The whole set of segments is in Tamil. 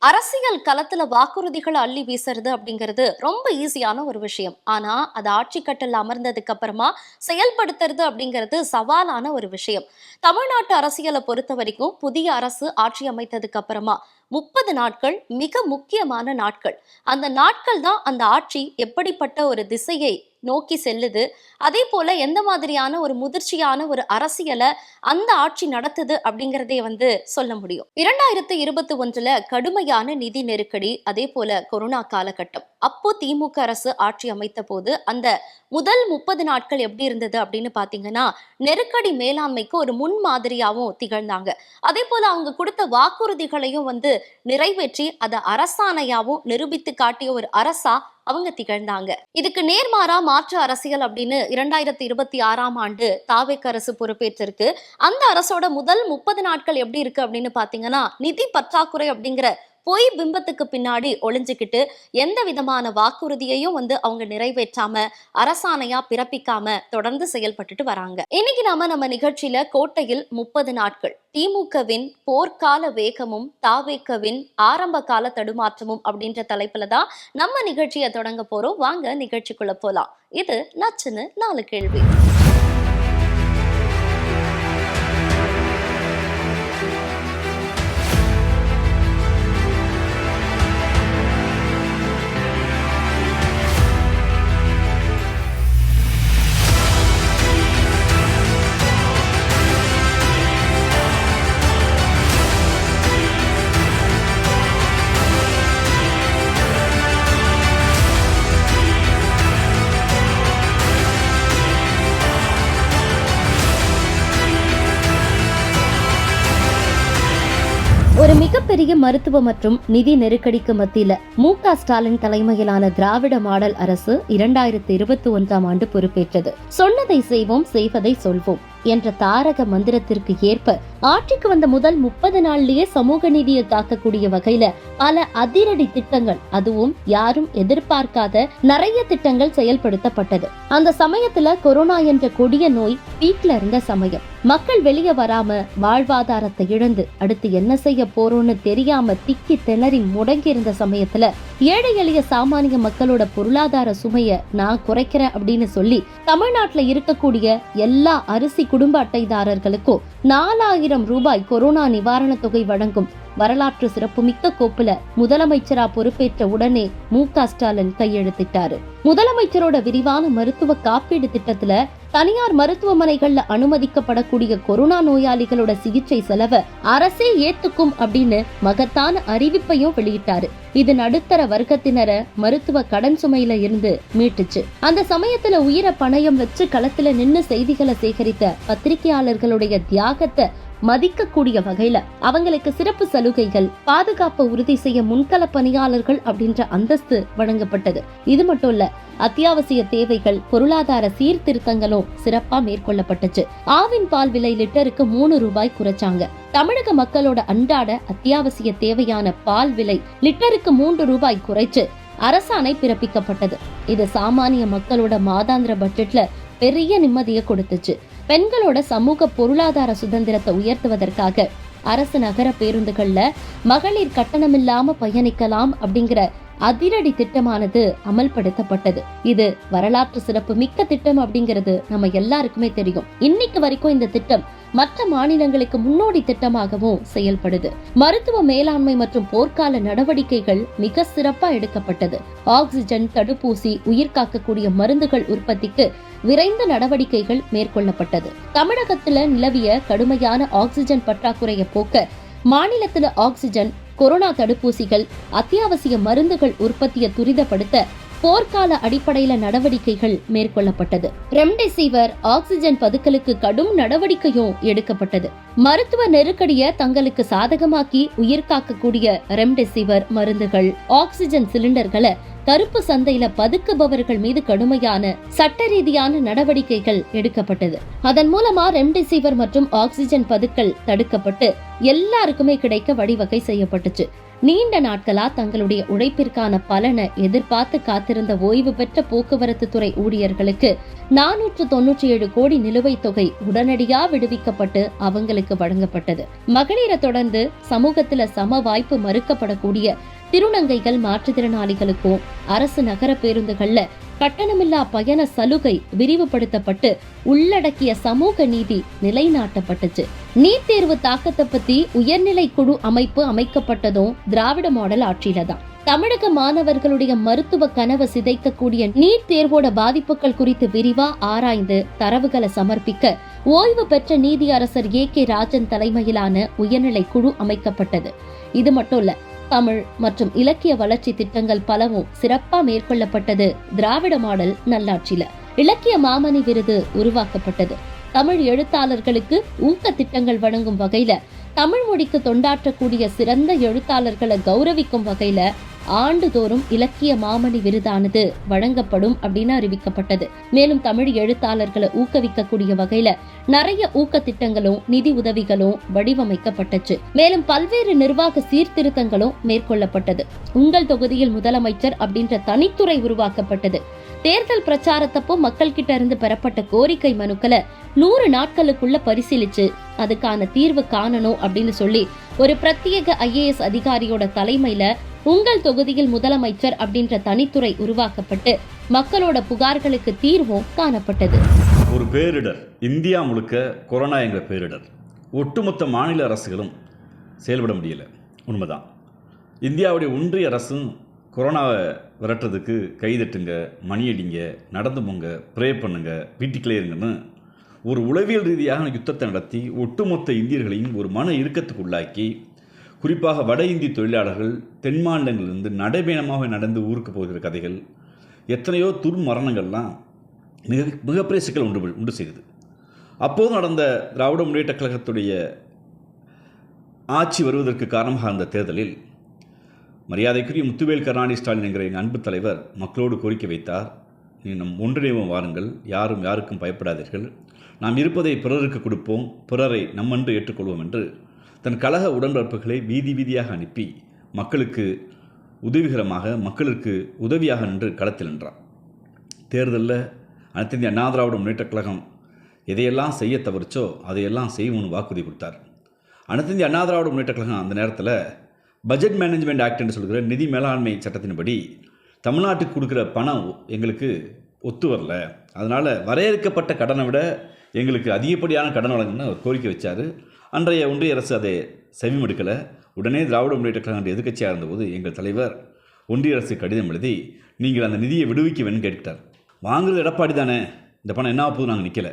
அரசியல் களத்துல வாக்குறுதிகளை அள்ளி வீசுறது அப்படிங்கிறது ரொம்ப ஈஸியான ஒரு விஷயம். ஆனா அது ஆட்சி கட்டில் அமர்ந்ததுக்கு அப்புறமா செயல்படுத்துறது அப்படிங்கிறது சவாலான ஒரு விஷயம். தமிழ்நாட்டு அரசியலை பொறுத்த வரைக்கும் புதிய அரசு ஆட்சி அமைத்ததுக்கு அப்புறமா 30 நாட்கள் மிக முக்கியமான நாட்கள். அந்த நாட்கள் தான் அந்த ஆட்சி எப்படிப்பட்ட ஒரு திசையை நோக்கி செல்லுது, அதே போல எந்த மாதிரியான ஒரு முதிர்ச்சியான ஒரு அரசியலை அந்த ஆட்சி நடத்துது அப்படிங்கிறதே சொல்ல முடியும். 2021 கடுமையான நிதி நெருக்கடி, அதே போல கொரோனா காலகட்டம். அப்போ திமுக அரசு ஆட்சி அமைத்த போது அந்த முதல் 30 நாட்கள் எப்படி இருந்தது அப்படின்னு பாத்தீங்கன்னா, நெருக்கடி மேலாண்மைக்கு ஒரு முன்மாதிரியாவும் திகழ்ந்தாங்க. அதே போல அவங்க கொடுத்த வாக்குறுதிகளையும் நிறைவேற்றி அதை அரசாணையாவும் நிரூபித்து காட்டிய ஒரு அரசா அவங்க திகழ்ந்தாங்க. இதுக்கு நேர்மாறா மாற்று அரசியல் அப்படின்னு 2026ஆம் ஆண்டு தாவேக் அரசு பொறுப்பேற்றிருக்கு. அந்த அரசோட முதல் 30 நாட்கள் எப்படி இருக்கு அப்படின்னு பாத்தீங்கன்னா, நிதி பற்றாக்குறை அப்படிங்கிற பொய் பிம்பத்துக்கு பின்னாடி ஒளிஞ்சுக்கிட்டு எந்த விதமான வாக்குறுதியையும் அவங்க நிறைவேற்றாம, அரசாணையா பிறப்பிக்காம தொடர்ந்து செயல்பட்டுட்டு வராங்க. இன்னைக்கு நம்ம நிகழ்ச்சியில கோட்டையில் 30 நாட்கள், திமுகவின் போர்க்கால வேகமும் தாவேக்கவின் ஆரம்ப கால தடுமாற்றமும் அப்படின்ற தலைப்புல தான் நம்ம நிகழ்ச்சியை தொடங்க போறோம். வாங்க நிகழ்ச்சிக்குள்ள போலாம். இது நச்சுன்னு 4 கேள்வி. ஒரு மிகப்பெரிய மருத்துவ மற்றும் நிதி நெருக்கடிக்கு மத்தியில மு.க. ஸ்டாலின் தலைமையிலான திராவிட மாடல் அரசு 2021ஆம் ஆண்டு பொறுப்பேற்றது. சொன்னதை செய்வோம், செய்வதை சொல்வோம் என்ற தாரக மந்திரத்திற்கு ஏற்ப ஆட்சிக்கு வந்த முதல் 30 நாள்லயே சமூக நீதியை காக்கக்கூடிய வகையில பல அதிரடி திட்டங்கள், அதுவும் யாரும் எதிர்பார்க்காத நிறைய திட்டங்கள் செயல்படுத்தப்பட்டது. அந்த சமயத்துல கொரோனா என்ற கொடிய நோய் பீக்ல இருந்த சமயம், மக்கள் வெளியே வராம வாழ்வாதாரத்தை இழந்து அடுத்து என்ன செய்ய போறோம்னு தெரியாம திக்கி திணறி முடங்கி இருந்த சமயத்துல ஏழை எளிய சாமானிய மக்களோட பொருளாதார சுமைய நான் குறைக்கிறேன் அப்படின்னு சொல்லி தமிழ்நாட்டுல இருக்கக்கூடிய எல்லா அரிசி குடும்ப அட்டைதாரர்களுக்கும் 4000 ரூபாய் கொரோனா நிவாரண தொகை வழங்கும் வரலாற்று சிறப்புமிக்க கோப்புல முதலமைச்சரா பொறுப்பேற்ற உடனே மு.க. ஸ்டாலின் கையெழுத்திட்டாரு. முதலமைச்சரோட விரிவான மருத்துவ காப்பீடு திட்டத்துல தனியார் மருத்துவமனைகள்ல அனுமதிக்கப்படக்கூடிய கொரோனா நோயாளிகளோட சிகிச்சை செலவை அரசே ஏத்துக்கும் அப்படின்னு மகத்தான அறிவிப்பையும் வெளியிட்டாரு. இது நடுத்தர வர்க்கத்தினர மருத்துவ கடன் சுமையில இருந்து மீட்டுச்சு. அந்த சமயத்துல உயிரை பணயம் வச்சு களத்துல நின்னு செய்திகளை சேகரித்த பத்திரிகையாளர்களுடைய தியாகத்தை மதிக்கக்கூடிய வகையில அவங்களுக்கு சிறப்பு சலுகைகள், பாதுகாப்பை உறுதி செய்ய முன்கள பணியாளர்கள் அப்படின்ற அந்தஸ்து வழங்கப்பட்டது. இது மட்டும் இல்ல, அத்தியாவசிய தேவைகள், பொருளாதார சீர்திருத்தங்களும் சிறப்பா மேற்கொள்ளப்பட்டுச்சு. ஆவின் பால் விலை லிட்டருக்கு 3 ரூபாய் குறைச்சாங்க. தமிழக மக்களோட அன்றாட அத்தியாவசிய தேவையான பால் விலை லிட்டருக்கு 3 ரூபாய் குறைச்சு அரசாணை பிறப்பிக்கப்பட்டது. இது சாமானிய மக்களோட மாதாந்திர பட்ஜெட்ல பெரிய நிம்மதியை கொடுத்துச்சு. பெண்களோட சமூக பொருளாதார சுதந்திரத்தை உயர்த்துவதற்காக அரசு நகர பேருந்துகள்ல மகளிர் கட்டணமில்லாம பயணிக்கலாம் அப்படிங்கிற அதிரடி திட்டமானது அமல்படுத்தப்பட்டது. இது வரலாற்று சிறப்பு மிக்க திட்டம் அப்படிங்கிறது நம்ம எல்லாருக்குமே தெரியும். இன்னைக்கு வரைக்கும் இந்த திட்டம் மற்ற மாநிலங்களுக்கு முன்னோடி திட்டமாகவும் செயல்படுது. மருத்துவ மேலாண்மை மற்றும் போர்க்கால நடவடிக்கைகள் மிக சிறப்பா எடுக்கப்பட்டது. ஆக்சிஜன், தடுப்பூசி, உயிர் காக்கக்கூடிய மருந்துகள் உற்பத்திக்கு விரைந்த நடவடிக்கைகள் மேற்கொள்ளப்பட்டது. தமிழகத்துல நிலவிய கடுமையான ஆக்சிஜன் பற்றாக்குறையை போக்க மாநிலத்துல ஆக்சிஜன், கொரோனா தடுப்பூசிகள், அத்தியாவசிய மருந்துகள் உற்பத்தியை துரிதப்படுத்த போர்க்கால அடிப்படையில நடவடிக்கைகள் மேற்கொள்ளப்பட்டது. ரெம்டெசிவிர், ஆக்சிஜன் பதுக்கலுக்கு கடும் நடவடிக்கையும் எடுக்கப்பட்டது. மருத்துவ நெருக்கடியை தங்களுக்கு சாதகமாக்கி உயிர் காக்கக்கூடிய ரெம்டெசிவிர் மருந்துகள், ஆக்சிஜன் சிலிண்டர்களை கருப்பு சந்தையில பதுக்குபவர்கள் மீது கடுமையான சட்ட ரீதியான நடவடிக்கைகள் எடுக்கப்பட்டது. அதன் மூலமா ரெம்டெசிவிர் மற்றும் ஆக்சிஜன் பதுக்கல் தடுக்கப்பட்டு எல்லாருக்குமே கிடைக்க வழிவகை செய்யப்பட்டுச்சு. நீண்ட நாட்களா தங்களுடைய உழைப்பிற்கான பலனை எதிர்பார்த்து காத்திருந்த ஓய்வு பெற்ற போக்குவரத்து துறை ஊழியர்களுக்கு 497 கோடி நிலுவைத் தொகை உடனடியா விடுவிக்கப்பட்டு அவங்களுக்கு வழங்கப்பட்டது. மகளிரை தொடர்ந்து சமூகத்துல சம வாய்ப்பு மறுக்கப்படக்கூடிய திருநங்கைகள், மாற்றுத்திறனாளிகளுக்கும் அரசு நகர பேருந்துகள்ல கட்டணமில்லா பயண சலுகை விரிவுபடுத்தப்பட்டு உள்ளடக்கிய சமூக நீதி நிலைநாட்டப்பட்டுச்சு. நீட் தேர்வு தாக்கத்தை பத்தி உயர்நிலை குழு அமைப்பு அமைக்கப்பட்டதும் திராவிட மாடல் ஆட்சியில தான். தமிழக மாணவர்களுடைய மருத்துவ கனவை சிதைக்கக்கூடிய நீட் தேர்வோட பாதிப்புகள் குறித்து விரிவா ஆராய்ந்து தரவுகளை சமர்ப்பிக்க ஓய்வு பெற்ற நீதியரசர் A.K. ராஜன் தலைமையிலான உயர்நிலை குழு அமைக்கப்பட்டது. இது மட்டும் இல்ல, தமிழ் மற்றும் இலக்கிய வளர்ச்சி திட்டங்கள் பலவும் சிறப்பா மேற்கொள்ளப்பட்டது. திராவிட மாடல் நல்லாட்சியில இலக்கிய மாமணி விருது உருவாக்கப்பட்டது. தமிழ் எழுத்தாளர்களுக்கு ஊக்க திட்டங்கள் வழங்கும் வகையில, தமிழ் மொழிக்கு தொண்டாற்றக்கூடிய சிறந்த எழுத்தாளர்களை கௌரவிக்கும் வகையில ஆண்டுதோறும் இலக்கிய மாமணி விருதானது வழங்கப்படும் அப்படின்னு அறிவிக்கப்பட்டது. மேலும் தமிழ் எழுத்தாளர்களை ஊக்குவிக்கக்கூடிய வகையில நிறைய ஊக்க திட்டங்களும் நிதி உதவிகளும் வடிவமைக்கப்பட்டுச்சு. மேலும் பல்வேறு நிர்வாக சீர்திருத்தங்களும் மேற்கொள்ளப்பட்டது. உங்கள் தொகுதியில் முதலமைச்சர் அப்படின்ற தனித்துறை உருவாக்கப்பட்டது. தேர்தல் பிரச்சாரத்தப்போ மக்கள் கிட்ட இருந்து பெறப்பட்ட கோரிக்கை மனுக்களை 100 நாட்களுக்குள்ள பரிசீலிச்சு அதுக்கான தீர்வு காணணும் அப்படின்னு சொல்லி ஒரு பிரத்யேக IAS அதிகாரியோட தலைமையில உங்கள் தொகுதியில் முதலமைச்சர் அப்படின்ற தனித்துறை உருவாக்கப்பட்டு மக்களோட புகார்களுக்கு தீர்வும் காணப்பட்டது. ஒரு பேரிடர், இந்தியா முழுக்க கொரோனா என்கிற பேரிடர். ஒட்டுமொத்த மாநில அரசுகளும் செயல்பட முடியல. உண்மைதான். இந்தியாவுடைய ஒன்றிய அரசும் கொரோனாவை விரட்டுறதுக்கு கைதட்டுங்க, மணியடிங்க, நடந்து போங்க, ப்ரே பண்ணுங்க, வீட்டுக்குள்ளே இருங்கன்னு ஒரு உளவியல் ரீதியாக யுத்தத்தை நடத்தி ஒட்டுமொத்த இந்தியர்களையும் ஒரு மன இறுக்கத்துக்கு உள்ளாக்கி, குறிப்பாக வட இந்திய தொழிலாளர்கள் தென் மாநிலங்களிலிருந்து நடைபயணமாக நடந்து ஊருக்கு போகிற கதைகள், எத்தனையோ துர்மரணங்கள்லாம் மிகப்பெரிய சிக்கல் உண்டு செய்தது. அப்போது நடந்த திராவிட முன்னேற்ற கழகத்துடைய ஆட்சி வருவதற்கு காரணமாக இருந்த தேர்தலில் மரியாதைக்குரிய முத்துவேல் கருணாநிதி ஸ்டாலின் என்கிற எங்கள் அன்பு தலைவர் மக்களோடு கோரிக்கை வைத்தார். நம் ஒன்றிணைவோம் வாருங்கள், யாரும் யாருக்கும் பயப்படாதீர்கள், நாம் இருப்பதை பிறருக்கு கொடுப்போம், பிறரை நம்மென்று ஏற்றுக்கொள்வோம் என்று தன் கழக உடன்பிறப்புகளை வீதி வீதியாக அனுப்பி மக்களுக்கு உதவிகரமாக, மக்களுக்கு உதவியாக நின்று களத்தில் நின்றார். தேர்தலில் அனைத்து இந்திய அண்ணா திராவிட முன்னேற்ற கழகம் எதையெல்லாம் செய்ய தவறிச்சோ அதையெல்லாம் செய்வோம்னு வாக்குறுதி கொடுத்தார். அனைத்து இந்திய அண்ணா திராவிட முன்னேற்ற கழகம் அந்த நேரத்தில் பட்ஜெட் மேனேஜ்மெண்ட் ஆக்ட் என்று சொல்கிற நிதி மேலாண்மை சட்டத்தின்படி தமிழ்நாட்டுக்கு கொடுக்குற பணம் எங்களுக்கு ஒத்து வரல, அதனால் வரையறுக்கப்பட்ட கடனை விட எங்களுக்கு அதிகப்படியான கடன் வழங்கணும்னு ஒரு கோரிக்கை வச்சார். அன்றைய ஒன்றிய அரசு அதை செவிமடுக்கலை. உடனே திராவிட முன்னேற்ற கழகம் எதிர்க்கட்சியாக இருந்தபோது எங்கள் தலைவர் ஒன்றிய அரசு கடிதம் எழுதி நீங்கள் அந்த நிதியை விடுவிக்க வேணும்னு கேட்டுக்கிட்டார். வாங்குறது எடப்பாடி தானே, இந்த பணம் என்ன ஆகுது, நாங்கள் நிற்கலை.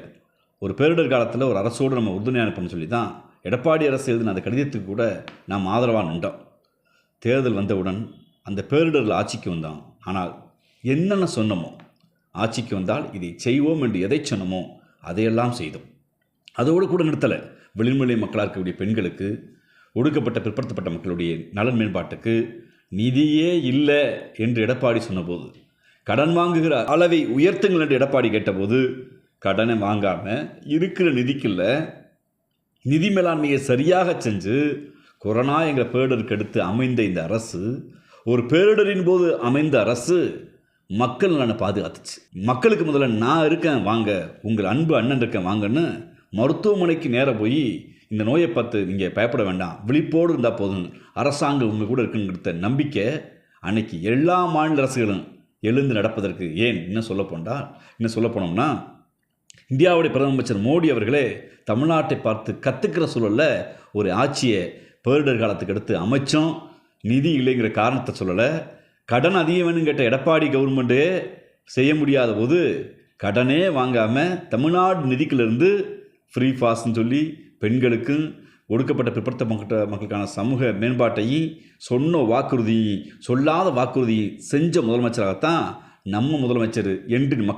ஒரு பேரிடர் காலத்தில் ஒரு அரசோடு நம்ம உறுதுணையாக இருப்போம்னு சொல்லி தான் எடப்பாடி அரசு எழுதின அந்த கடிதத்துக்கு கூட நாம் ஆதரவாக நின்றோம். தேர்தல் வந்தவுடன் அந்த பேரிடரில் ஆட்சிக்கு வந்தோம். ஆனால் என்னென்ன சொன்னமோ, ஆட்சிக்கு வந்தால் இதை செய்வோம் என்று எதை சொன்னமோ அதையெல்லாம் செய்தோம். அதோடு கூட நிறுத்தலை. வெளிநிலை மக்களாக இருக்கக்கூடிய பெண்களுக்கு, ஒடுக்கப்பட்ட பிற்படுத்தப்பட்ட மக்களுடைய நலன் மேம்பாட்டுக்கு நிதியே இல்லை என்று எடப்பாடி சொன்னபோது, கடன் வாங்குகிற அளவை உயர்த்துங்கள் என்று எடப்பாடி கேட்டபோது, கடனை வாங்காமல் இருக்கிற நிதிக்குள்ள நிதி மேலாண்மையை சரியாக செஞ்சு கொரோனா என்கிற பேரிடருக்கு அடுத்து அமைந்த இந்த அரசு, ஒரு பேரிடரின் போது அமைந்த அரசு மக்கள் நலனை பாதுகாத்துச்சு. மக்களுக்கு முதல்ல நான் இருக்கேன் வாங்க, உங்கள் அன்பு அண்ணன் இருக்கேன் வாங்கன்னு மருத்துவமனைக்கு நேராக போய் இந்த நோயை பார்த்து நீங்கள் பயப்பட வேண்டாம், விழிப்போடு இருந்தால் போதும், அரசாங்கம் உங்கள் கூட இருக்குங்கிற நம்பிக்கை அன்னைக்கு எல்லா மாநில அரசுகளும் எழுந்து நடப்பதற்கு. ஏன் இன்னும் சொல்ல போனோம்னா இந்தியாவுடைய பிரதம அமைச்சர் மோடி அவர்களே தமிழ்நாட்டை பார்த்து கற்றுக்கிற சூழலில் ஒரு ஆட்சியை பேரிடர் காலத்துக்கு அடுத்து அமைச்சோம். நிதி இல்லைங்கிற காரணத்தை சொல்லலை. கடன் அதிகம் வேணும்னு கேட்ட எடப்பாடி கவர்மெண்ட்டே செய்ய முடியாத போது கடனே வாங்காமல் தமிழ்நாடு நிதிக்கிலிருந்து ஃப்ரீ பாஸ்ன்னு சொல்லி பெண்களுக்கும் ஒடுக்கப்பட்ட பிற்படுத்த மக்களுக்கான சமூக மேம்பாட்டையும் சொன்ன வாக்குறுதியும் சொல்லாத வாக்குறுதியும் செஞ்ச முதலமைச்சராகத்தான் நம்ம முதலமைச்சர் என்றும்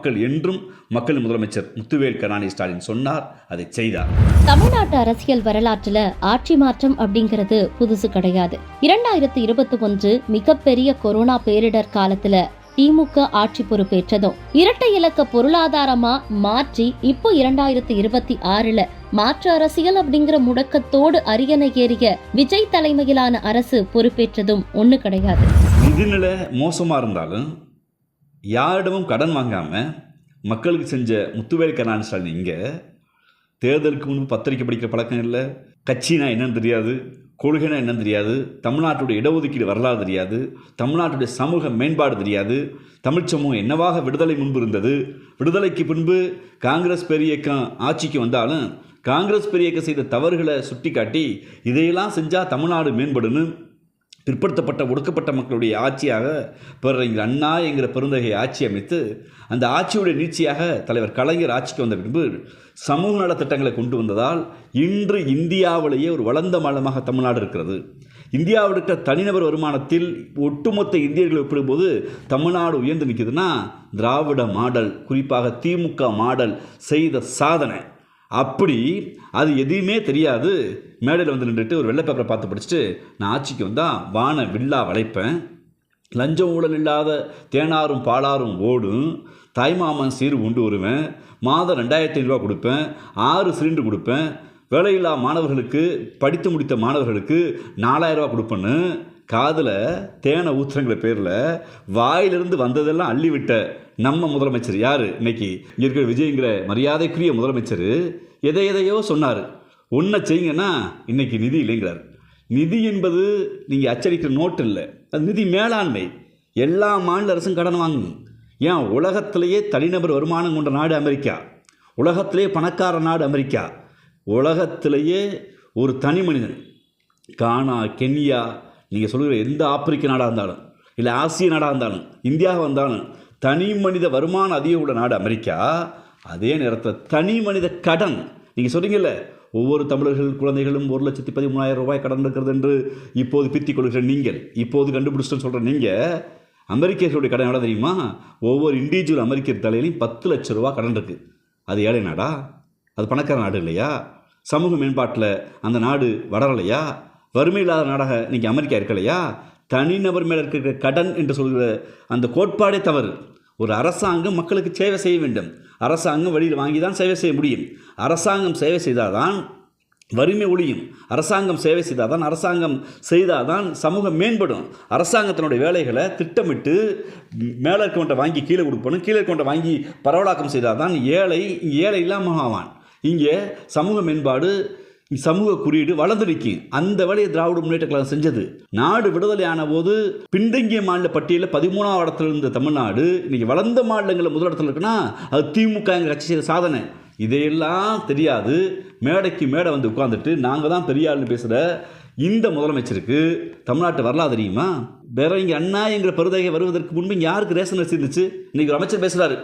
மக்கள் முதலமைச்சர் முத்துவேல் கருணாநிதி ஸ்டாலின் சொன்னார், அதை செய்தார். தமிழ்நாட்டு அரசியல் வரலாற்றுல ஆட்சி மாற்றம் அப்படிங்கிறது புதுசு கிடையாது. 2021 மிகப்பெரிய கொரோனா பேரிடர் காலத்துல திமுக ஆட்சி பொறுப்பேற்றதும் இரட்டை இலக்க பொருளாதாரமா மாற்றி இப்போ 2026 மாற்று அரசியல் அப்படிங்கிற முடக்கத்தோடு அரியணை ஏறிய விஜய் தலைமையிலான அரசு பொறுப்பேற்றதும் ஒண்ணு கிடையாது. நிதிநிலை மோசமாக இருந்தாலும் யாரிடமும் கடன் வாங்காமல் மக்களுக்கு செஞ்ச முத்துவேல் கருணாநிதி ஸ்டாலின் இங்கே தேர்தலுக்கு முன்பு பத்திரிக்கை படிக்கிற பழக்கம் இல்லை, கட்சினா என்னன்னு தெரியாது, கொள்கைனா என்னன்னு தெரியாது, தமிழ்நாட்டுடைய இடஒதுக்கீடு வரலாறு தெரியாது, தமிழ்நாட்டுடைய சமூக மேம்பாடு தெரியாது, தமிழ் சமூகம் என்னவாக விடுதலை முன்பு இருந்தது, விடுதலைக்கு பின்பு காங்கிரஸ் பேரியக்கம் ஆட்சிக்கு வந்தாலும் காங்கிரஸ் பேரியக்கம் செய்த தவறுகளை சுட்டி காட்டி இதையெல்லாம் செஞ்சால் தமிழ்நாடு மேம்படுன்னு பிற்படுத்தப்பட்ட ஒடுக்கப்பட்ட மக்களுடைய ஆட்சியாக பேரறிஞர் அண்ணா என்கிற பெருந்தகை ஆட்சி அமைத்து அந்த ஆட்சியுடைய நீட்சியாக தலைவர் கலைஞர் ஆட்சிக்கு வந்த பின்பு சமூக நலத்திட்டங்களை கொண்டு வந்ததால் இன்று இந்தியாவிலேயே ஒரு வளர்ந்த மாநிலமாக தமிழ்நாடு இருக்கிறது. இந்தியாவில் இருக்கிற தனிநபர் வருமானத்தில் ஒட்டுமொத்த இந்தியர்களை ஒப்பிடும்போது தமிழ்நாடு உயர்ந்து நிற்குதுன்னா திராவிட மாடல், குறிப்பாக திமுக மாடல் செய்த சாதனை. அப்படி அது எதுவுமே தெரியாது மேடையில் வந்து நின்றுட்டு ஒரு வெள்ளை பேப்பரை பார்த்து படிச்சுட்டு நான் ஆட்சிக்கு வந்தால் வான வில்லா வளைப்பேன், லஞ்சம் ஊழல் இல்லாத தேனாரும் பாலாரும் ஓடும், தாய்மாமன் சீர் கொண்டு வருவேன், மாதம் 2500 கொடுப்பேன், 6 சிலிண்டர் கொடுப்பேன், வேலையில்லா மாணவர்களுக்கு படித்து முடித்த மாணவர்களுக்கு 4000 கொடுப்பேன்னு காதில் தேனை ஊற்றுறங்கிற பேரில் வாயிலிருந்து வந்ததெல்லாம் அள்ளிவிட்ட நம்ம முதலமைச்சர் யார்? இன்னைக்கு இங்கே இருக்கிற விஜய்ங்கிற மரியாதைக்குரிய முதலமைச்சர் எதையோ சொன்னார். ஒன்றை செய்யுங்கன்னா இன்னைக்கு நிதி இல்லைங்கிறார். நிதி என்பது நீங்கள் அச்சடிக்கிற நோட்டு இல்லை, அது நிதி மேலாண்மை. எல்லா மாநில அரசும் கடன் வாங்கணும். ஏன் உலகத்திலேயே தனிநபர் வருமானம் கொண்ட நாடு அமெரிக்கா, உலகத்திலேயே பணக்கார நாடு அமெரிக்கா, உலகத்திலேயே ஒரு தனி மனிதன் கானா, கென்யா, நீங்கள் சொல்லுகிற எந்த ஆப்பிரிக்க நாடாக இருந்தாலும் இல்லை ஆசிய நாடாக இருந்தாலும் இந்தியாவாக இருந்தாலும் தனி மனித வருமானம் அதிகம் உள்ள நாடு அமெரிக்கா. அதே நேரத்தில் தனி மனித கடன் நீங்கள் சொல்கிறீங்கல்ல, ஒவ்வொரு தமிழர்கள் குழந்தைகளும் 1,13,000 ரூபாய் கடன் இருக்கிறது என்று இப்போது பித்திக் கொள்கிற நீங்கள், இப்போது கண்டுபிடிச்சிட்டு சொல்கிற நீங்கள், அமெரிக்கர்களுடைய கடன் எவ்வளோ தெரியுமா? ஒவ்வொரு இண்டிவிஜுவல் அமெரிக்கர் தலையிலையும் 10 லட்சம் ரூபா கடன் இருக்குது. அது ஏழை நாடா? அது பணக்கார நாடு இல்லையா? சமூக மேம்பாட்டில் அந்த நாடு வளரலையா? வறுமை இல்லாத நாடாக இன்றைக்கி அமெரிக்கா இருக்கலையா? தனிநபர் மேலே இருக்கிற கடன் என்று சொல்கிற அந்த கோட்பாடே தவறு. ஒரு அரசாங்கம் மக்களுக்கு சேவை செய்ய வேண்டும். அரசாங்கம் வழியில் வாங்கி தான் சேவை செய்ய முடியும். அரசாங்கம் சேவை செய்தால் தான் வறுமை ஒழியும். அரசாங்கம் சேவை செய்தால் தான் சமூகம் மேம்படும். அரசாங்கத்தினுடைய வேலைகளை திட்டமிட்டு மேலே இருக்கவன்ட்ட வாங்கி கீழே கொடுக்கணும், கீழே இருக்கவன்ட்ட வாங்கி பரவலாக்கம் செய்தால் தான் ஏழை இல்லாமல் ஆவான். இங்கே சமூக மேம்பாடு, சமூக குறியீடு வளர்ந்து நிற்கும். அந்த வேலையை திராவிட முன்னேற்ற கழகம் செஞ்சது. நாடு விடுதலை ஆன போது பின்தங்கிய மாநில பட்டியலில் 13ஆம் இடத்துல இருந்த தமிழ்நாடு இன்னைக்கு வளர்ந்த மாநிலங்களில் முதலிடத்தில் இருக்குன்னா அது திமுக கட்சி செய்த சாதனை. இதையெல்லாம் தெரியாது மேடைக்கு மேடை வந்து உட்காந்துட்டு நாங்கள் தான் பெரியாள்னு பேசுகிற இந்த முதலமைச்சருக்கு தமிழ்நாட்டு வரலாறு தெரியுமா? வேற இங்கே அண்ணா என்கிற பெருதகை வருவதற்கு முன்பு இங்கே யாருக்கு ரேஷன் அரிசி இருந்துச்சு? இன்றைக்கி ஒரு அமைச்சர் பேசுகிறாரு,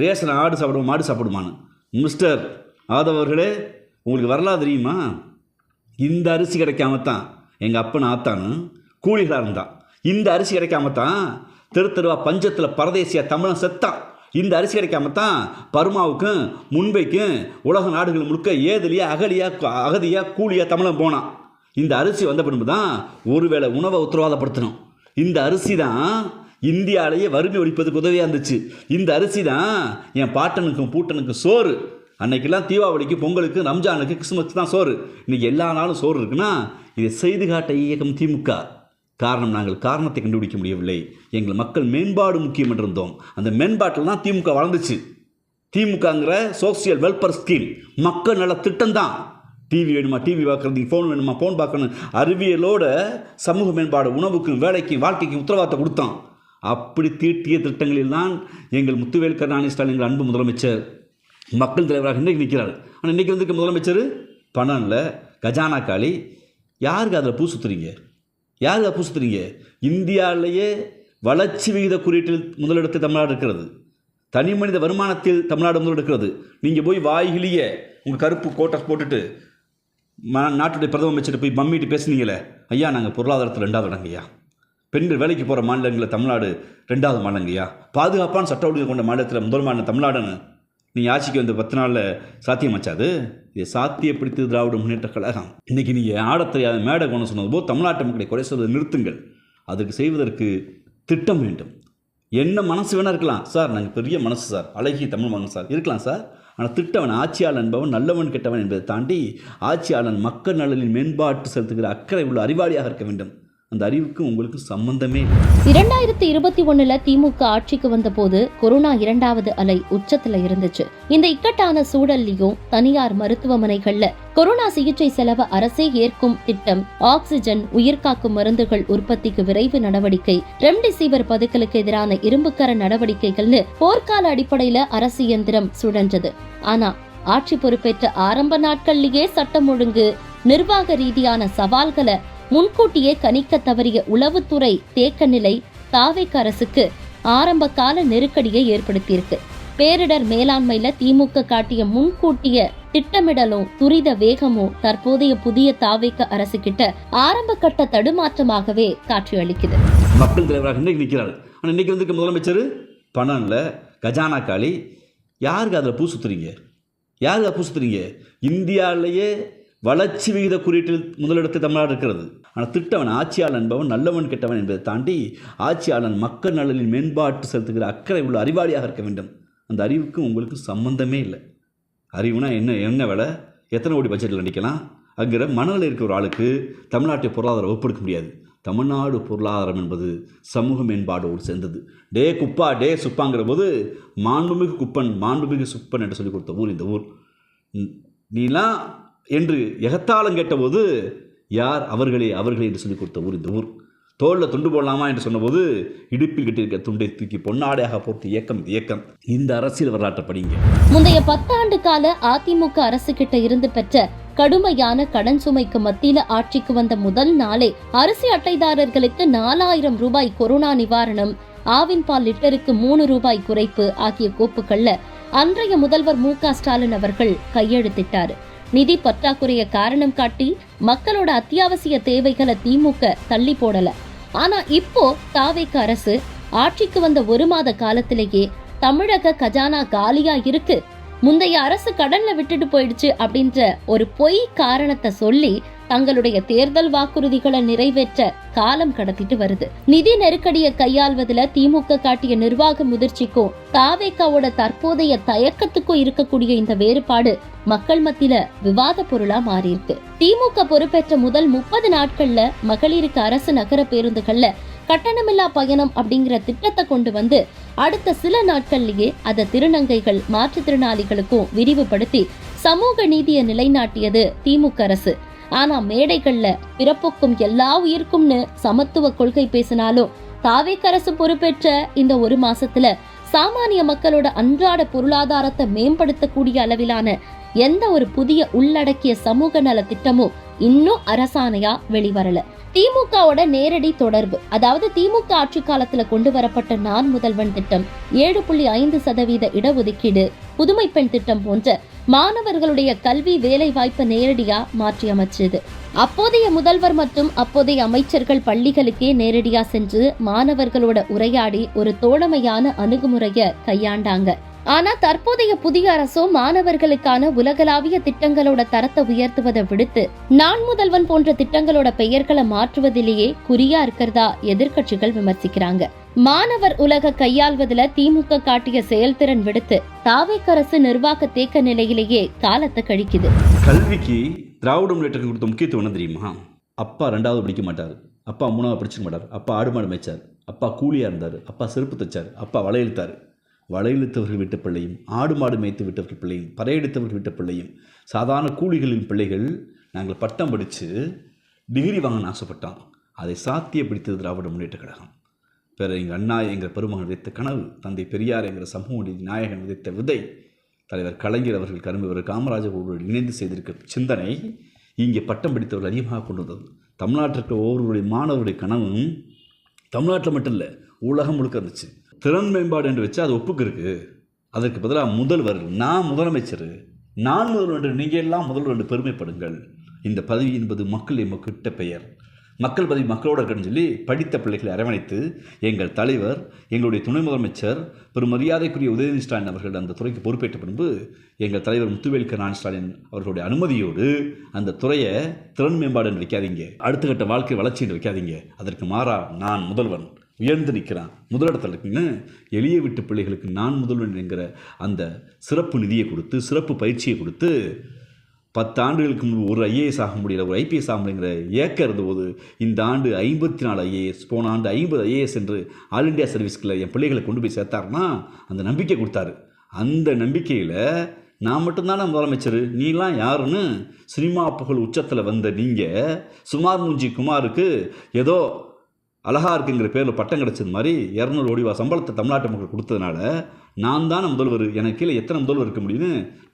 ரேஷன் ஆடு சாப்பிடுவோம் மாடு சாப்பிடுமான்னு. மிஸ்டர் ஆதவ் அவர்களே, உங்களுக்கு வரலாறு தெரியுமா? இந்த அரிசி கிடைக்காமத்தான் எங்கள் அப்பன் ஆத்தானு கூலிகளாக இருந்தான். இந்த அரிசி கிடைக்காமத்தான் தெருவா பஞ்சத்தில் பரதேசியாக தமிழன் செத்தான். இந்த அரிசி கிடைக்காமத்தான் பர்மாவுக்கும் மும்பைக்கும் உலக நாடுகள் முழுக்க ஏதிலியா அகதியா கூலியாக தமிழன் போனான். இந்த அரிசி வந்த பின்பு தான் ஒருவேளை உணவை உத்தரவாதப்படுத்தணும். இந்த அரிசி தான் இந்தியாவிலேயே வறுமை ஒழிப்பதுக்கு உதவியாக இருந்துச்சு. இந்த அரிசி தான் என் பாட்டனுக்கும் பூட்டனுக்கும் சோறு. அன்னைக்கெல்லாம் தீபாவளிக்கு, பொங்கலுக்கு, ரம்ஜானுக்கு, கிறிஸ்துமஸ் தான் சோறு. இன்றைக்கி எல்லா நாளும் சோறு இருக்குன்னா இதை செய்து காட்ட இயக்கம் திமுக. காரணம், நாங்கள் காரணத்தை கண்டுபிடிக்க முடியவில்லை. எங்கள் மக்கள் மேம்பாடு முக்கியம் என்றிருந்தோம். அந்த மேம்பாட்டில் தான் திமுக வளர்ந்துச்சு. திமுகங்கிற சோசியல் வெல்ஃபேர் ஸ்கீம் மக்கள் நல திட்டம் தான். டிவி வேணுமா டிவி பார்க்குறதுக்கு, ஃபோன் வேணுமா ஃபோன் பார்க்கணும், அறிவியலோட சமூக மேம்பாடு, உணவுக்கும் வேலைக்கும் வாழ்க்கைக்கும் உத்தரவாதத்தை கொடுத்தோம். அப்படி தீட்டிய திட்டங்களில் தான் எங்கள் முத்துவேல் கருணாநிதி ஸ்டாலின் எங்கள் அன்பு முதலமைச்சர் மக்கள் தலைவராக இன்றைக்கி நிற்கிறார். ஆனால் இன்றைக்கி வந்துருக்க முதலமைச்சர் பணம் இல்லை, கஜானா காலி. யாருக்கு அதில் பூ சுற்றுறீங்க? இந்தியாவிலேயே வளர்ச்சி விகித குறியீட்டில் முதலிடத்தில் தமிழ்நாடு இருக்கிறது. தனி மனித வருமானத்தில் தமிழ்நாடு முதலிடக்கிறது. நீங்கள் போய் வாய்கிலேயே உங்கள் கருப்பு கோட்டை போட்டுட்டு நாட்டுடைய பிரதம அமைச்சர் போய் மம்மிட்டு பேசுனீங்களே, ஐயா நாங்கள் பொருளாதாரத்தில் 2வது இடங்கய்யா, பெண்கள் வேலைக்கு போகிற மாநிலங்களில் தமிழ்நாடு 2வது மாநிலங்கய்யா, பாதுகாப்பான சட்ட ஒழுங்கு கொண்ட மாநிலத்தில் முதல் மாநிலம் தமிழ்நாடுன்னு நீங்கள் ஆட்சிக்கு வந்து 10 நாளில் சாத்தியமாச்சாது? இதை சாத்தியப்படுத்தி திராவிட முன்னேற்ற கழகம். இன்றைக்கி நீங்கள் ஆடத்தெரியாத மேடை கொண்டு சொன்னது போது தமிழ்நாட்டு மக்களை குறை சொல்வதை நிறுத்துங்கள். அதுக்கு செய்வதற்கு திட்டம் வேண்டும். என்ன மனசு வேணால் இருக்கலாம் சார், நாங்கள் பெரிய மனசு சார், அழகிய தமிழ் மகன் சார் இருக்கலாம் சார். ஆனால் திட்டவன் ஆட்சியாளன் என்பவன் நல்லவன் கெட்டவன் என்பதை தாண்டி ஆட்சியாளன் மக்கள் நலனில் மேம்பாட்டு செலுத்துகிற அக்கறை உள்ள அறிவாளியாக இருக்க வேண்டும். அந்த அறிவுக்கு உங்களுக்கு சம்பந்தமே இல்லை. 2021 திமுக ஆட்சிக்கு வந்த போது கொரோனா 2வது அலை உச்சத்துல இருந்துச்சு. இந்த இக்கட்டான சூழல்லையும் தனியார் மருத்துவமனைகள்ல கொரோனா சிகிச்சை செலவு அரசே ஏற்கும் திட்டம், ஆக்சிஜன், உயிர்காக்கும் மருந்துகள் உற்பத்திக்கு விரைவு நடவடிக்கை, ரெம்டெசிவிர் பதுக்கலுக்கு எதிரான இரும்புக்கர நடவடிக்கைகள்னு போர்க்கால அடிப்படையில அரசு இயந்திரம் சுழன்றது. ஆனா ஆட்சி பொறுப்பேற்ற ஆரம்ப நாட்கள்லயே சட்டம் ஒழுங்கு, நிர்வாக ரீதியான சவால்களை முன்கூட்டியே கணிக்க தவறிய உளவுத்துறை தேக்க நிலை தாவேக அரசுக்கு ஆரம்ப கால நெருக்கடியை ஏற்படுத்தியிருக்கு. பேரிடர் மேலாண்மையில திமுக காட்டிய முன்கூட்டிய திட்டமிடலும் துரித வேகமும் தற்போதைய புதிய தாவேக அரசு கிட்ட ஆரம்ப கட்ட தடுமாற்றமாகவே காட்சியளிக்குது. மக்கள் தலைவராக இன்னைக்கு நிற்கிறார். ஆனால் இன்னைக்கு வந்து முதலமைச்சர் பணம் இல்லை, கஜானா காலி. யாருக்கு அதில் பூ சுத்துறீங்க? யாருக்கு பூ சுத்துறீங்க? இந்தியாவிலேயே வளர்ச்சி விகித குறியீட்டில் முதலிடத்தில் தமிழ்நாடு இருக்கிறது. ஆனால் திட்டவன் ஆட்சியாளன் என்பவன் நல்லவன் கெட்டவன் என்பதை தாண்டி ஆட்சியாளன் மக்கள் நலனில் மேம்பாட்டு செலுத்துகிற அக்கறை உள்ள அறிவாளியாக இருக்க வேண்டும். அந்த அறிவுக்கு உங்களுக்கு சம்பந்தமே இல்லை. அறிவுனா என்ன வேலை? எத்தனை கோடி பட்ஜெட்டில் நடிக்கலாம்? அங்கிற மனநிலை இருக்கிற ஒரு ஆளுக்கு தமிழ்நாட்டை பொருளாதாரம் ஒப்பெடுக்க முடியாது. தமிழ்நாடு பொருளாதாரம் என்பது சமூக மேம்பாடோடு சேர்ந்தது. டே குப்பா டே சுப்பாங்கிற போது மாண்புமிகு குப்பன் மாண்புமிகு சுப்பன் என்று சொல்லிக் கொடுத்த ஊர் இந்த ஊர். நீலாம் என்று எகத்தாளம் கேட்டபோது யார் அவர்களே என்று சொல்லிக் கொடுத்த ஊர் இந்த ஊர். தோளில் துண்டு போடலாமா என்று சொன்னபோது இடுப்பில் கட்டியிருக்க துண்டை தூக்கி பொன்னாடையாக போட்டு இயக்கம் இயக்கம். இந்த அரசியல் வரலாற்றை படிங்க. முந்தைய 10 ஆண்டு கால அதிமுக அரசு கிட்ட இருந்து பெற்ற கடுமையான கடன் சுமைக்கு மத்தியில ஆட்சிக்கு வந்த முதல் நாளே அரிசி அட்டைதாரர்களுக்கு 4000 ரூபாய் கொரோனா நிவாரணம், ஆவின் பால் லிட்டருக்கு 3 ரூபாய் குறைப்பு ஆகிய கோப்புகள்ல அன்றைய முதல்வர் மு.க. ஸ்டாலின் அவர்கள் கையெழுத்திட்டாரு. நிதி பற்றாக்குறைய காரணம் காட்டி மக்களோட அத்தியாவசிய தேவைகளை திமுக தள்ளி போடல. ஆனா இப்போ தாவேக அரசு ஆட்சிக்கு வந்த 1 மாத காலத்திலேயே தமிழக கஜானா காலியா இருக்கு, முந்தைய அரசு கடன்ல விட்டுட்டு போயிடுச்சு அப்படின்ற ஒரு பொய் காரணத்தை சொல்லி தங்களுடைய தேர்தல் வாக்குறுதிகளை நிறைவேற்ற காலம் கடத்திட்டு வருது. நிதி நெருக்கடியை கையாள்வதில் திமுக காட்டிய நிர்வாக முதிர்ச்சிக்கும் தாவேகாவோட தற்போதைய தயக்கத்துக்கும் இருக்கக்கூடிய இந்த வேறுபாடு மக்கள் மத்தியில விவாத பொருளா மாறி இருக்கு. திமுக பொறுப்பேற்ற முதல் 30 நாட்கள்ல மகளிருக்கு அரசு நகர பேருந்துகள்ல கட்டணமில்லா பயணம் அப்படிங்கிற திட்டத்தை கொண்டு வந்து அடுத்த சில நாட்கள்லயே அதை திருநங்கைகள், மாற்றுத்திறனாளிகளுக்கும் விரிவுபடுத்தி சமூக நீதியை நிலைநாட்டியது திமுக அரசு. ஆனா மேடைகள்ல பிறப்புக்கும் எல்லா உயிர்க்கும்னு சமத்துவ கொள்கை பேசினாலும் தாவேக அரசு பொறுப்பேற்ற இந்த 1 மாசத்துல சாமானிய மக்களோட அன்றாட பொருளாதாரத்தை மேம்படுத்தக்கூடிய அளவிலான எந்த ஒரு புதிய உள்ளடக்கிய சமூக நல திட்டமும் இன்னும் அரசாணையா வெளிவரல. திமுகவோட நேரடி தொடர்பு, அதாவது திமுக ஆட்சி காலத்துல கொண்டு வரப்பட்ட நான் முதல்வன் திட்டம், 7.5% இடஒதுக்கீடு, புதுமை பெண் திட்டம் போன்ற மாணவர்களுடைய கல்வி வேலை வாய்ப்பை நேரடியா மாற்றி அமைச்சது. அப்போதைய முதல்வர் மற்றும் அப்போதைய அமைச்சர்கள் பள்ளிகளுக்கே நேரடியா சென்று மாணவர்களோட உரையாடி ஒரு தோழமையான அணுகுமுறைய கையாண்டாங்க. ஆனா தற்போதைய புதிய அரசோ மாணவர்களுக்கான உலகளாவிய திட்டங்களோட தரத்தை உயர்த்துவதை விடுத்து நான் முதல்வன் போன்ற திட்டங்களோட பெயர்களை மாற்றுவதிலேயே குறியா இருக்கிறதா எதிர்க்கட்சிகள் விமர்சிக்கிறாங்க. மாணவர் உலக கையாள்வதில் திமுக காட்டிய செயல்திறன் விடுத்து தாவேக அரசு நிர்வாக தேக்க நிலையிலேயே காலத்தை கழிக்குது. கல்விக்கு திராவிட முன்னேற்றத்துக்கு கொடுத்த முக்கியத்துவம் என்ன தெரியுமா? அப்பா 2வது படிக்க மாட்டார், அப்பா 3வது படிச்சுக்க மாட்டார், அப்பா ஆடு மாடு மேய்ச்சார், அப்பா கூலியா இருந்தார், அப்பா செருப்பு தைச்சார், அப்பா வளையெழுத்தார். வளையெழுத்தவர்கள் விட்ட பிள்ளையும், ஆடு மாடு மேய்த்து விட்டவர்கள் பிள்ளையும், பறையெடுத்தவர்கள் விட்ட பிள்ளையும், சாதாரண கூலிகளின் பிள்ளைகள் நாங்கள் பட்டம் படித்து டிகிரி வாங்கன்னு ஆசைப்பட்டோம். அதை சாத்தியப்படுத்தியது திராவிட முன்னேற்ற கழகம். எங்கள் அண்ணா எங்கள் பெருமகன் விதைத்த கனவு, தந்தை பெரியார் என்கிற சமூக நீதி நாயகன் விதைத்த விதை, தலைவர் கலைஞர் அவர்கள் கரும்பு காமராஜர் அவர்கள் இணைந்து செய்திருக்க சிந்தனை இங்கே பட்டம் படித்தவர்கள் அதிகமாக கொண்டு வந்தது. தமிழ்நாட்டிற்கு ஒவ்வொருவருடைய மாணவருடைய கனவும் தமிழ்நாட்டில் மட்டும் இல்லை, உலகம் முழுக்க இருந்துச்சு. திறன் மேம்பாடு என்று வச்சு அது ஒப்புக்கு இருக்குது. அதற்கு பதிலாக முதல்வர், நான் முதலமைச்சர், நான் முதல்வர் என்று நீங்கள் எல்லாம் முதல்வர் என்று பெருமைப்படுங்கள். இந்த பதவி என்பது மக்கள் எமக்கிட்ட பெயர், மக்கள் பதவி மக்களோட இருக்குன்னு சொல்லி படித்த பிள்ளைகளை அரவணைத்து எங்கள் தலைவர், எங்களுடைய துணை முதலமைச்சர் பெரும் மரியாதைக்குரிய உதயநிதி ஸ்டாலின் அவர்கள் அந்த துறைக்கு பொறுப்பேற்ற பின்பு எங்கள் தலைவர் முத்துவேல் கருணாநிதி ஸ்டாலின் அவர்களுடைய அனுமதியோடு அந்த துறையை திறன் மேம்பாடு என்று வைக்காதீங்க, அடுத்த கட்ட வாழ்க்கை வளர்ச்சி என்று வைக்காதீங்க, அதற்கு மாறா நான் முதல்வன், உயர்ந்து நிற்கிறான், முதலிடத்தில் இருக்குன்னு எளிய வீட்டு பிள்ளைகளுக்கு நான் முதல்வன் என்கிற அந்த சிறப்பு நிதியை கொடுத்து, சிறப்பு பயிற்சியை கொடுத்து, 10 ஆண்டுகளுக்கு முன்பு ஒரு ஐஏஎஸ் ஆக முடியல, ஒரு ஐபிஎஸ் ஆக முடியுங்கிற ஏக்கம் இருந்தபோது இந்த ஆண்டு 54 ஐஏஎஸ், போன ஆண்டு 50 ஐஏஎஸ் என்று ஆல் இண்டியா சர்வீஸ்கில் என் பிள்ளைகளை கொண்டு போய் சேர்த்தாருன்னா அந்த நம்பிக்கை கொடுத்தாரு. அந்த நம்பிக்கையில் நான் மட்டும்தானே முதலமைச்சர், நீலாம் யாருன்னு சினிமா புகழ் உச்சத்தில் வந்த நீங்கள் சுமார் மூஞ்சி குமாருக்கு ஏதோ அழகா இருக்குங்கிற பேரில் பட்டம் கிடச்சது மாதிரி 200 கோடி ரூபா சம்பளத்தை தமிழ்நாட்டு மக்கள் கொடுத்ததுனால நான் தானே முதல்வர், எனக்கு கீழே எத்தனை முதல்வர் இருக்க முடியும்னு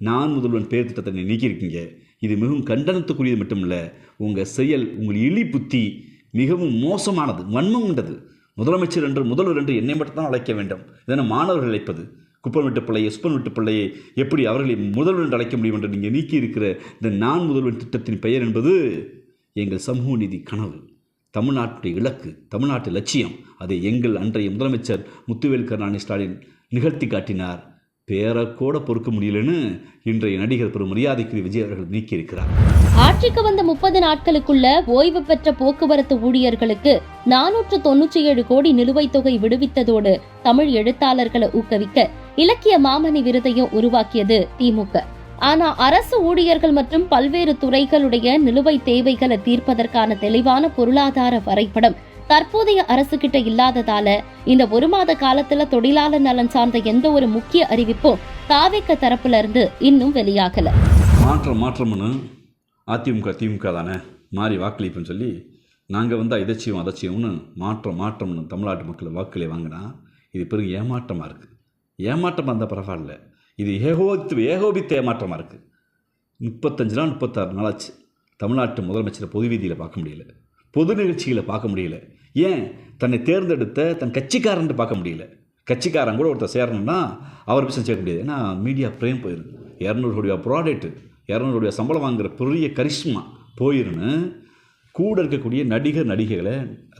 நான் முதல்வன் பேர் திட்டத்தை நீக்கியிருக்கீங்க. இது மிகவும் கண்டனத்துக்குரியது மட்டும் இல்லை, உங்கள் செயல், உங்கள் இழி புத்தி மிகவும் மோசமானது, வன்மம் உண்டது. முதலமைச்சர் என்று முதல்வர் என்று என்னை மட்டும்தான் அழைக்க வேண்டும், இதனை மாணவர்கள் அழைப்பது. குப்பன் விட்டு பிள்ளையை, சுப்பன் விட்டு பிள்ளையை எப்படி அவர்களை முதல்வர் என்று அழைக்க முடியும் என்று நீங்கள் நீக்கி இருக்கிற இந்த நான் முதல்வன் திட்டத்தின் பெயர் என்பது எங்கள் சமூக நீதி கனவு, தமிழ்நாட்டுடைய இலக்கு, தமிழ்நாட்டு லட்சியம். அதை எங்கள் அன்றைய முதலமைச்சர் முத்துவேல் கருணாநிதி ஸ்டாலின் நிகழ்த்தி காட்டினார். பேரக்கூட பொறுக்க முடியலன்னு இன்றைய நடிகர் பெரும் மரியாதைக்குரிய விஜய் அவர்கள் நீக்கியிருக்கிறார். ஆட்சிக்கு வந்த 30 நாட்களுக்குள்ள ஓய்வு பெற்ற போக்குவரத்து ஊழியர்களுக்கு 497 கோடி நிலுவைத் தொகை விடுவித்ததோடு தமிழ் எழுத்தாளர்களை ஊக்குவிக்க இலக்கிய மாமணி விருதையும் உருவாக்கியது திமுக. ஆனா அரசு ஊழியர்கள் மற்றும் பல்வேறு துறைகளுடைய நிலுவைத் தேவைகளை தீர்ப்பதற்கான தெளிவான பொருளாதார வரைபடம் தற்போதைய அரசு கிட்ட இல்லாததால இந்த 1 மாத காலத்துல தொழிலாளர் நலன் சார்ந்த எந்த ஒரு முக்கிய அறிவிப்பும் தாவேக தரப்புல இருந்து இன்னும் வெளியாகல. மாற்றம்னு அதிமுக திமுக தானே மாறி வாக்களிப்புன்னு சொல்லி நாங்கள் வந்தால் இதைச்சியும் அதைச்சியும்னு மாற்றம்னு தமிழ்நாட்டு மக்கள் வாக்களை வாங்கினா இது பெரும் ஏமாற்றமாக இருக்குது. ஏமாற்றமாக இருந்தால் பரவாயில்ல, இது ஏகோபித்த ஏமாற்றமாக இருக்குது. 35 நாள் 36 நாளாச்சு தமிழ்நாட்டு முதலமைச்சரை பொது வீதியில் பார்க்க முடியல, பொது நிகழ்ச்சிகளை பார்க்க முடியல. ஏன் தன்னை தேர்ந்தெடுத்த தன் கட்சிக்காரன் பார்க்க முடியல. கட்சிக்காரன் கூட ஒருத்தர் சேரணும்னா அவர் பிசினஸ் சேர்க்க முடியாது, ஏன்னா மீடியா பிரேம் போயிடும். 200 கோடி ரூபா ப்ராடக்ட்டு, 200 கோடி ரூபா சம்பளம் வாங்குகிற பெரிய கரிஷ்மா போயிருன்னு கூட இருக்கக்கூடிய நடிகைகளை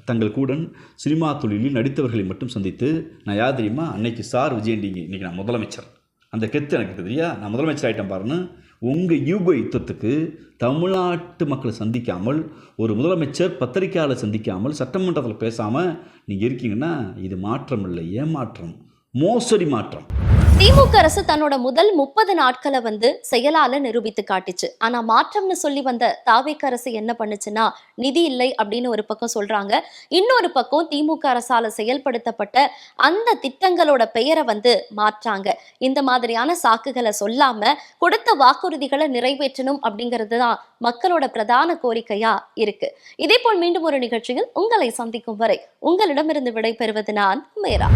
தங்கள் கூட சினிமா தொழிலில் நடித்தவர்களை மட்டும் சந்தித்து, நான் யார் தெரியுமா, அன்னைக்கு சார் விஜயண்டிங்க, இன்றைக்கி நான் முதலமைச்சர், அந்த கெத்து எனக்கு தெரியா, நான் முதலமைச்சர் ஆகிட்டேன் பாருன்னு உங்கள் யூக யுத்தத்துக்கு தமிழ்நாட்டு மக்களை சந்திக்காமல், ஒரு முதலமைச்சர் பத்திரிகையாளர் சந்திக்காமல், சட்டமன்றத்தில் பேசாமல் நீங்கள் இருக்கீங்கன்னா இது மாற்றம் இல்லை, ஏமாற்றம், மோசடி மாற்றம். திமுக அரசு தன்னோட முதல் 30 நாட்களை செயலால நிரூபித்து காட்டுச்சு. ஆனா மாற்றம்னு சொல்லி வந்த தாவேக அரசு என்ன பண்ணுச்சுன்னா, நிதி இல்லை அப்படின்னு ஒரு பக்கம் சொல்றாங்க, இன்னொரு பக்கம் திமுக அரசால செயல்படுத்தப்பட்ட அந்த திட்டங்களோட பெயரை மாற்றாங்க. இந்த மாதிரியான சாக்குகளை சொல்லாம கொடுத்த வாக்குறுதிகளை நிறைவேற்றணும் அப்படிங்கிறது தான் மக்களோட பிரதான கோரிக்கையா இருக்கு. இதே போல் மீண்டும் ஒரு நிகழ்ச்சியில் உங்களை சந்திக்கும் வரை உங்களிடமிருந்து விடைபெறுவது நான் மேரா.